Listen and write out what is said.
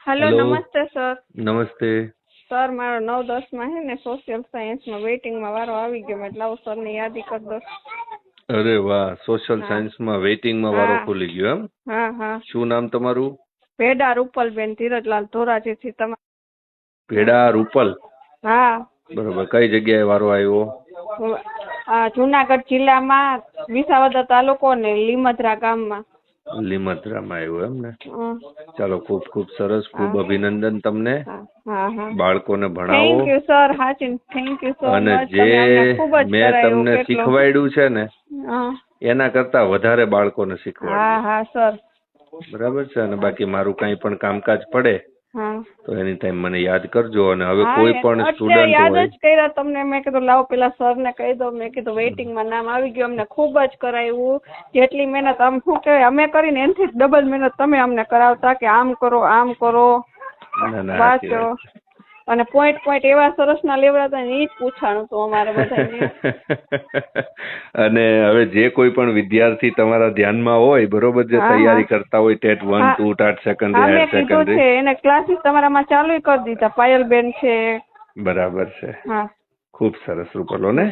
Hello hello. नमस्ते sir. नमस्ते। Sir मारो 9-10 में है ने सोशल साइंस में वेटिंग में वारो આવી ગયો એટલે આવો સર ને યાદી કરી દો। અરે વાહ, સોશિયલ હા સાયન્સ માં વેઇટિંગ માં વારો હા ખુલી ગયો એમ? હા હા શું નામ તમારું? ભેડા રૂપલબેન ધીરજલાલ ધોરાજી થી તમા ભેડા રૂપલ? હા બરોબર. કઈ જગ્યાએ વારો આવ્યો? જુનાગઢ જિલ્લામાં વિસાવદર તાલુકો ને લીમધરા ગામમાં। લીમધરામાં આવ્યો એમ ને? હમ, ચાલો, ખૂબ ખૂબ સરસ, હા ખૂબ અભિનંદન તમને। હા હા હા બાળકોને ભણાવો થેન્ક યુ સર। હાચી થેન્ક યુ સો અને મચ। જે તમે અમને ખૂબ જ મેં કરાયું તમને કેટલો। શીખવાડ્યું છે ને હા એના કરતા વધારે બાળકોને હા શીખવાડજો, હા સર। બરાબર છે? અને હા બાકી મારું કંઈ પણ કામકાજ પડે હા તો એની ટાઈમ મને યાદ કરજો। અને હવે હા કોઈ પણ અત્યારે સ્ટુડન્ટ યાદ હોય, જ કર્યા તમને। મેં કીધું લાવો પેલા સર ને કહી દઉં। મેં કીધું વેઇટિંગ માં નામ આવી ગયું। અમને ખૂબ જ કરાયું। જેટલી મહેનત આમ શું કહેવાય અમે કરીને એનાથી ડબલ મહેનત તમે અમને કરાવતા કે આમ કરો આમ કરો ના ના, સાચી વાંચો। વાત છે। અને પોઈન્ટ પોઈન્ટ એવા સરસ ના લેવડાતા ને એ જ પૂછાણું હતું અમારે બધાને। અને હવે જે કોઈ પણ વિદ્યાર્થી તમારા ધ્યાનમાં હોય, બરોબર, જે હા હા તૈયારી કરતા હોય ટેટ 1, હા 2, ટાટ સેકન્ડરી, હા હાયર મેં કીધું સેકન્ડરી, છે એને ક્લાસીસ તમારામાં ચાલુ કરી દીધા। પાયલબેન છે। બરાબર છે, હા ખૂબ સરસ રૂપલો ને?